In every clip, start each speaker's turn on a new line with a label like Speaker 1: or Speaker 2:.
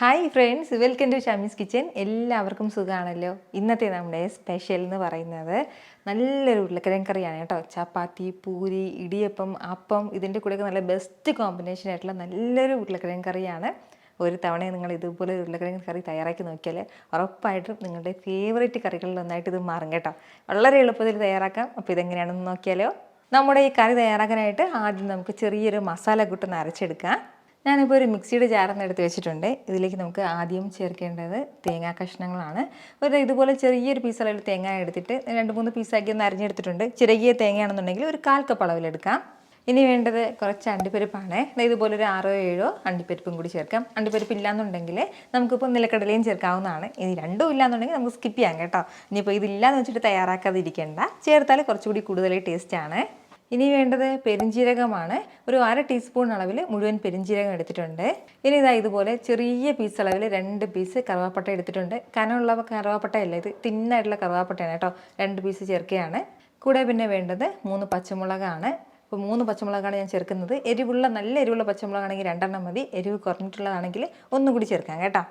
Speaker 1: Hi friends, welcome to Shamees kitchen. എല്ലാവർക്കും സുഖമാണല്ലോ. ഇന്നത്തെ നമ്മുടെ സ്പെഷ്യൽ എന്ന് പറയുന്നത് നല്ലൊരു ഉരുളക്കിഴങ്ങ് കറിയാണ് കേട്ടോ. ചപ്പാത്തി, പൂരി, ഇടിയപ്പം, അപ്പം ഇതിൻ്റെ കൂടെയൊക്കെ നല്ല ബെസ്റ്റ് കോമ്പിനേഷൻ ആയിട്ടുള്ള നല്ലൊരു ഉരുളക്കിഴങ്ങ് കറിയാണ്. ഒരു തവണ നിങ്ങൾ ഇതുപോലെ ഉരുളക്കിഴങ്ങ് കറി തയ്യാറാക്കി നോക്കിയാൽ ഉറപ്പായിട്ടും നിങ്ങളുടെ ഫേവറേറ്റ് കറികളിലൊന്നായിട്ട് ഇത് മാറും കേട്ടോ. വളരെ എളുപ്പത്തിൽ തയ്യാറാക്കാം. അപ്പോൾ ഇതെങ്ങനെയാണെന്ന് നോക്കിയാലോ. നമ്മുടെ ഈ കറി തയ്യാറാക്കാനായിട്ട് ആദ്യം നമുക്ക് ചെറിയൊരു മസാല കൂട്ടൊന്ന് അരച്ചെടുക്കാം. ഞാനിപ്പോൾ ഒരു മിക്സിയുടെ ജാറൊന്ന് എടുത്ത് വെച്ചിട്ടുണ്ട്. ഇതിലേക്ക് നമുക്ക് ആദ്യം ചേർക്കേണ്ടത് തേങ്ങാ കഷ്ണങ്ങളാണ്. ഇതുപോലെ ചെറിയൊരു പീസുകളിൽ തേങ്ങ എടുത്തിട്ട് 2-3 പീസാക്കി ഒന്ന് അരിഞ്ഞെടുത്തിട്ടുണ്ട്. ചെറിയ തേങ്ങയാണെന്നുണ്ടെങ്കിൽ ഒരു 1/4 കപ്പ് അളവിലെടുക്കാം. ഇനി വേണ്ടത് കുറച്ച് അണ്ടിപ്പരിപ്പാണ്. ഇതുപോലെ ഒരു 6-7 അണ്ടിപ്പരിപ്പും കൂടി ചേർക്കാം. അണ്ടിപ്പരിപ്പ് ഇല്ലാന്നുണ്ടെങ്കിൽ നമുക്കിപ്പോൾ നിലക്കടലയും ചേർക്കാവുന്നതാണ്. ഇനി രണ്ടും ഇല്ലാന്നുണ്ടെങ്കിൽ നമുക്ക് സ്കിപ്പ് ചെയ്യാം കേട്ടോ. ഇനിയിപ്പോൾ ഇതില്ലാന്ന് വെച്ചിട്ട് തയ്യാറാക്കാതിരിക്കേണ്ട, ചേർത്താൽ കുറച്ചുകൂടി കൂടുതൽ ടേസ്റ്റാണ്. ഇനി വേണ്ടത് പെരിഞ്ജീരകമാണ്. ഒരു 1/2 ടീസ്പൂൺ അളവിൽ മുഴുവൻ പെരിഞ്ജീരകം എടുത്തിട്ടുണ്ട്. ഇനി ഇതുപോലെ ചെറിയ പീസ് അളവിൽ 2 പീസ് കറുവാപ്പട്ട എടുത്തിട്ടുണ്ട്. കനമുള്ള കറുവാപ്പട്ടയല്ല, ഇത് തിന്നായിട്ടുള്ള കറുവാപ്പട്ടയാണ് കേട്ടോ. 2 പീസ് ചേർക്കുകയാണ്. കൂടെ പിന്നെ വേണ്ടത് 3 പച്ചമുളകാണ്. അപ്പോൾ 3 പച്ചമുളകാണ് ഞാൻ ചേർക്കുന്നത്. നല്ല എരിവുള്ള പച്ചമുളകാണെങ്കിൽ 2 മതി. എരിവ് കുറഞ്ഞിട്ടുള്ളതാണെങ്കിൽ ഒന്നുകൂടി ചേർക്കാം കേട്ടോ.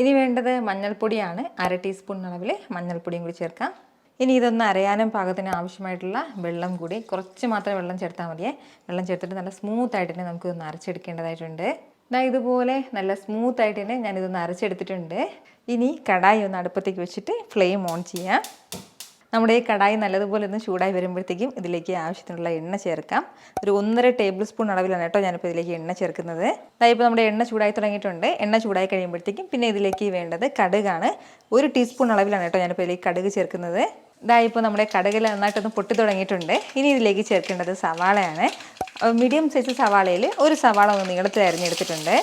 Speaker 1: ഇനി വേണ്ടത് മഞ്ഞൾപ്പൊടിയാണ്. 1/2 ടീസ്പൂൺ അളവിൽ മഞ്ഞൾപ്പൊടിയും കൂടി ചേർക്കാം. ഇനി ഇതൊന്ന് അരയാനും പാകത്തിന് ആവശ്യമായിട്ടുള്ള വെള്ളം കൂടി കുറച്ച് മാത്രം വെള്ളം ചേർത്താൽ മതിയേ. വെള്ളം ചേർത്തിട്ട് നല്ല സ്മൂത്തായിട്ട് തന്നെ നമുക്കിതൊന്ന് അരച്ചെടുക്കേണ്ടതായിട്ടുണ്ട്. ഇതുപോലെ നല്ല സ്മൂത്തായിട്ട് തന്നെ ഞാനിതൊന്ന് അരച്ചെടുത്തിട്ടുണ്ട്. ഇനി കടായി ഒന്ന് അടുപ്പത്തേക്ക് വെച്ചിട്ട് ഫ്ലെയിം ഓൺ ചെയ്യാം. നമ്മുടെ ഈ കടായി നല്ലതുപോലെ ഒന്ന് ചൂടായി വരുമ്പോഴത്തേക്കും ഇതിലേക്ക് ആവശ്യത്തിനുള്ള എണ്ണ ചേർക്കാം. ഒരു 1.5 ടേബിൾ സ്പൂൺ അളവിലാണ് കേട്ടോ ഞാനിപ്പോൾ ഇതിലേക്ക് എണ്ണ ചേർക്കുന്നത്. ഇപ്പോൾ നമ്മുടെ എണ്ണ ചൂടായി തുടങ്ങിയിട്ടുണ്ട്. എണ്ണ ചൂടായി കഴിയുമ്പോഴത്തേക്കും പിന്നെ ഇതിലേക്ക് വേണ്ടത് കടുകാണ്. 1 ടീസ്പൂൺ അളവിലാണ് കേട്ടോ ഞാനിപ്പോൾ ഇതിലേക്ക് കടുക് ചേർക്കുന്നത്. ഇപ്പോൾ നമ്മുടെ കടുകിൽ നന്നായിട്ടൊന്ന് പൊട്ടി തുടങ്ങിയിട്ടുണ്ട്. ഇനി ഇതിലേക്ക് ചേർക്കേണ്ടത് സവാളയാണ്. മീഡിയം സൈസ് സവാളയിൽ ഒരു സവാള ഒന്ന് നീളത്തിൽ അരിഞ്ഞെടുത്തിട്ടുണ്ട്.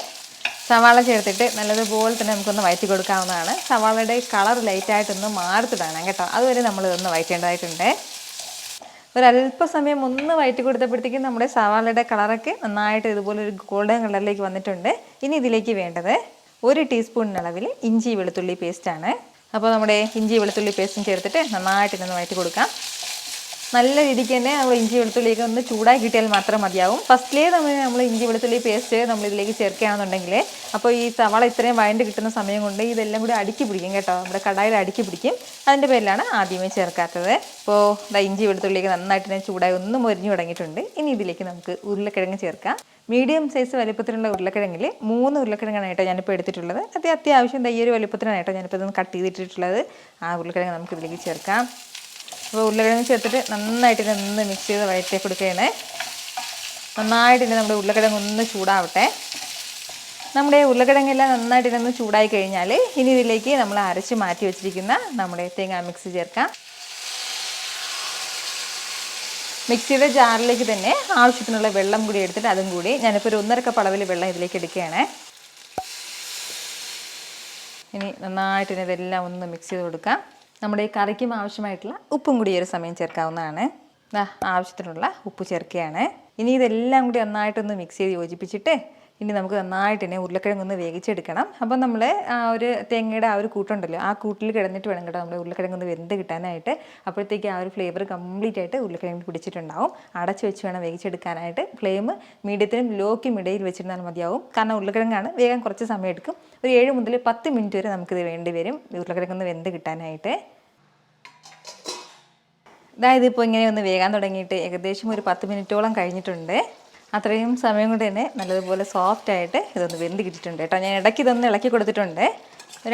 Speaker 1: സവാള ചേർത്തിട്ട് നല്ലതുപോലെ തന്നെ നമുക്കൊന്ന് വഴറ്റി കൊടുക്കാവുന്നതാണ്. സവാളയുടെ കളർ ലൈറ്റായിട്ടൊന്ന് മാറിത്തിടണം കേട്ടോ. അതുവരെ നമ്മൾ ഇതൊന്ന് വഴറ്റേണ്ടതായിട്ടുണ്ട്. ഒരല്പസമയം ഒന്ന് വഴറ്റി കൊടുത്തപ്പോഴത്തേക്കും നമ്മുടെ സവാളയുടെ കളറൊക്കെ നന്നായിട്ട് ഇതുപോലെ ഒരു ഗോൾഡൻ കളറിലേക്ക് വന്നിട്ടുണ്ട്. ഇനി ഇതിലേക്ക് വേണ്ടത് 1 ടീസ്പൂൺ അളവിൽ ഇഞ്ചി വെളുത്തുള്ളി പേസ്റ്റാണ്. അപ്പോൾ നമ്മുടെ ഇഞ്ചി വെളുത്തുള്ളി പേസ്റ്റും ചേർത്തിട്ട് നന്നായിട്ട് ഇതൊന്ന് വഴറ്റി കൊടുക്കാം. നല്ല രീതിക്ക് തന്നെ നമ്മൾ ഇഞ്ചി വെളുത്തുള്ളിയൊക്കെ ഒന്ന് ചൂടായി കിട്ടിയാൽ മാത്രം മതിയാവും. ഫസ്റ്റിലേ നമ്മൾ ഇഞ്ചി വെളുത്തുള്ളി പേസ്റ്റ് നമ്മളിതിലേക്ക് ചേർക്കുകയാണെന്നുണ്ടെങ്കിൽ അപ്പോൾ ഈ സവാള ഇത്രയും വഴണ്ട് കിട്ടുന്ന സമയം കൊണ്ട് ഇതെല്ലാം കൂടി അടുക്കി പിടിക്കും കേട്ടോ. നമ്മുടെ കടായിൽ അടുക്കി പിടിക്കും. അതിൻ്റെ പേരിലാണ് ആദ്യമേ ചേർക്കാത്തത്. ഇപ്പോൾ ഇഞ്ചി വെളുത്തുള്ളിയൊക്കെ നന്നായിട്ട് തന്നെ ചൂടായി ഒന്ന് മൊരിഞ്ഞു തുടങ്ങിയിട്ടുണ്ട്. ഇനി ഇതിലേക്ക് നമുക്ക് ഉരുളക്കിഴങ്ങ് ചേർക്കാം. മീഡിയം സൈസ് വലിപ്പത്തിലുള്ള ഉരുളക്കിഴങ്ങിൽ 3 ഉരുളക്കിഴങ്ങാണ് കേട്ടോ ഞാനിപ്പോൾ എടുത്തിട്ടുള്ളത്. അത്യാവശ്യം ഈ ഒരു വലിപ്പത്തിനാണ് കേട്ടോ ഞാനിപ്പോൾ ഇതൊന്ന് കട്ട് ചെയ്തിട്ടുള്ളത്. ആ ഉരുളക്കിഴങ്ങ് നമുക്ക് ഇതിലേക്ക് ചേർക്കാം. അപ്പോൾ ഉരുളക്കിഴങ്ങ് ചേർത്തിട്ട് നന്നായിട്ട് ഒന്ന് മിക്സ് ചെയ്ത് വഴറ്റി കൊടുക്കുകയാണ്. നന്നായിട്ട് നമ്മുടെ ഉരുളക്കിഴങ്ങ് ഒന്ന് ചൂടാവട്ടെ. നമ്മുടെ ഉരുളക്കിഴങ്ങെല്ലാം നന്നായിട്ട് ഒന്ന് ചൂടായി കഴിഞ്ഞാൽ ഇനി ഇതിലേക്ക് നമ്മൾ അരച്ച് മാറ്റി വെച്ചിരിക്കുന്ന നമ്മുടെ തേങ്ങാ മിക്സ് ചേർക്കാം. മിക്സിയുടെ ജാറിലേക്ക് തന്നെ ആവശ്യത്തിനുള്ള വെള്ളം കൂടി എടുത്തിട്ട് അതും കൂടി ഞാനിപ്പോൾ ഒരു 1.5 കപ്പ് അളവിൽ വെള്ളം ഇതിലേക്ക് എടുക്കുകയാണ്. ഇനി നന്നായിട്ട് ഇതെല്ലാം ഒന്ന് മിക്സ് ചെയ്ത് കൊടുക്കാം. നമ്മുടെ ഈ കറിക്കും ആവശ്യമായിട്ടുള്ള ഉപ്പും കൂടി ഒരു സമയം ചേർക്കാവുന്നതാണ്. ആവശ്യത്തിനുള്ള ഉപ്പ് ചേർക്കുകയാണ്. ഇനി ഇതെല്ലാം കൂടി നന്നായിട്ടൊന്ന് മിക്സ് ചെയ്ത് യോജിപ്പിച്ചിട്ട് ഇനി നമുക്ക് നന്നായിട്ട് തന്നെ ഉരുളക്കിഴങ്ങൊന്ന് വേവിച്ചെടുക്കണം. അപ്പം നമ്മൾ ഒരു തേങ്ങയുടെ ഒരു കൂട്ടുണ്ടല്ലോ, ആ കൂട്ടിൽ കിടന്നിട്ട് വേണം കേട്ടോ നമ്മുടെ ഉരുളക്കിഴങ്ങൊന്ന് വെന്ത് കിട്ടാനായിട്ട്. അപ്പോഴത്തേക്ക് ഒരു ഫ്ലേവർ കംപ്ലീറ്റ് ആയിട്ട് ഉരുളക്കിഴങ്ങ് പിടിച്ചിട്ടുണ്ടാവും. അടച്ച് വെച്ച് വേണം വേവിച്ചെടുക്കാനായിട്ട്. ഫ്ലെയിം മീഡിയത്തിനും ലോക്കും ഇടയിൽ വെച്ചിരുന്നാൽ മതിയാവും. കാരണം ഉരുളക്കിഴങ്ങാണ്, വേഗം കുറച്ച് സമയം എടുക്കും. ഒരു 7 മുതൽ 10 മിനിറ്റ് വരെ നമുക്കിത് വേണ്ടി വരും ഉരുളക്കിഴങ്ങൊന്ന് വെന്ത് കിട്ടാനായിട്ട്. ഇതിപ്പോൾ ഇങ്ങനെ ഒന്ന് വേകാൻ തുടങ്ങിയിട്ട് ഏകദേശം ഒരു 10 മിനിറ്റോളം കഴിഞ്ഞിട്ടുണ്ട്. അത്രയും സമയം കൊണ്ട് തന്നെ നല്ലതുപോലെ സോഫ്റ്റായിട്ട് ഇതൊന്ന് വെന്ത് കിട്ടിയിട്ടുണ്ട് കേട്ടോ. ഞാൻ ഇടയ്ക്ക് ഇതൊന്ന് ഇളക്കി കൊടുത്തിട്ടുണ്ട്.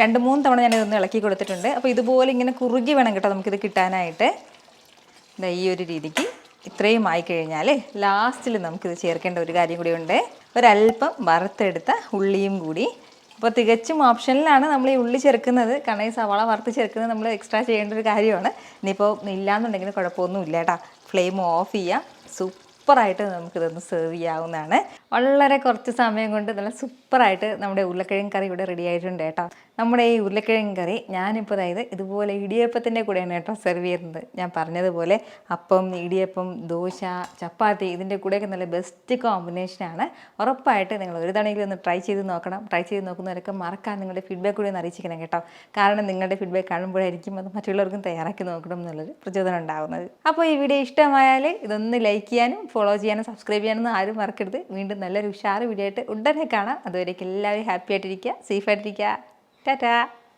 Speaker 1: 2-3 തവണ ഞാൻ ഇതൊന്ന് ഇളക്കി കൊടുത്തിട്ടുണ്ട്. അപ്പോൾ ഇതുപോലെ ഇങ്ങനെ കുറുകി വേണം കേട്ടോ നമുക്കിത് കിട്ടാനായിട്ട്. ഈ ഒരു രീതിക്ക് ഇത്രയും ആയിക്കഴിഞ്ഞാൽ ലാസ്റ്റിൽ നമുക്കിത് ചേർക്കേണ്ട ഒരു കാര്യം കൂടി ഉണ്ട്. ഒരല്പം വറുത്തെടുത്ത ഉള്ളിയും കൂടി. അപ്പോൾ തികച്ചും ഓപ്ഷനിലാണ് നമ്മൾ ഈ ഉള്ളി ചേർക്കുന്നത്. കാരണം ഈ സവാള വറുത്ത് ചേർക്കുന്നത് നമ്മൾ എക്സ്ട്രാ ചെയ്യേണ്ട ഒരു കാര്യമാണ്. ഇനിയിപ്പോൾ ഇല്ലയെന്നുണ്ടെങ്കിൽ കുഴപ്പമൊന്നുമില്ല കേട്ടോ. ഫ്ലെയിം ഓഫ് ചെയ്യാം. സൂപ്പറായിട്ട് നമുക്കിതൊന്ന് സെർവ് ചെയ്യാവുന്നതാണ്. വളരെ കുറച്ച് സമയം കൊണ്ട് നല്ല സൂപ്പറായിട്ട് നമ്മുടെ ഉരുളക്കിഴങ്ങ് കറി ഇവിടെ റെഡി ആയിട്ടുണ്ട് കേട്ടോ. നമ്മുടെ ഈ ഉരുളക്കിഴങ്ങ് കറി ഞാനിപ്പോൾ ഇതുപോലെ ഇടിയപ്പത്തിൻ്റെ കൂടെയാണ് കേട്ടോ സെർവ് ചെയ്യുന്നത്. ഞാൻ പറഞ്ഞതുപോലെ അപ്പം, ഇടിയപ്പം, ദോശ, ചപ്പാത്തി ഇതിൻ്റെ കൂടെയൊക്കെ നല്ല ബെസ്റ്റ് കോമ്പിനേഷനാണ്. ഉറപ്പായിട്ട് നിങ്ങൾ ഒരു തവണയെങ്കിലും ഒന്ന് ട്രൈ ചെയ്ത് നോക്കണം. ട്രൈ ചെയ്ത് നോക്കുന്നവരൊക്കെ മറക്കാൻ നിങ്ങളുടെ ഫീഡ്ബാക്ക് കൂടി ഒന്ന് അറിയിച്ചിരിക്കണം കേട്ടോ. കാരണം നിങ്ങളുടെ ഫീഡ്ബാക്ക് കാണുമ്പോഴായിരിക്കും അത് മറ്റുള്ളവർക്കും തയ്യാറാക്കി നോക്കണം എന്നുള്ളൊരു പ്രചോദനം ഉണ്ടാകുന്നത്. അപ്പോൾ ഈ വീഡിയോ ഇഷ്ടമായാൽ ഇതൊന്ന് ലൈക്ക് ചെയ്യാനും ഫോളോ ചെയ്യാനും സബ്സ്ക്രൈബ് ചെയ്യാനൊന്നും ആരും മറക്കരുത്. വീണ്ടും നല്ലൊരു ഉഷാറ് വീഡിയോ ആയിട്ട് ഉടനെ കാണാം. അതുവരേക്കും എല്ലാവരും ഹാപ്പി ആയിട്ടിരിക്കുക, സേഫ് ആയിട്ടിരിക്കുക. ടാറ്റാ.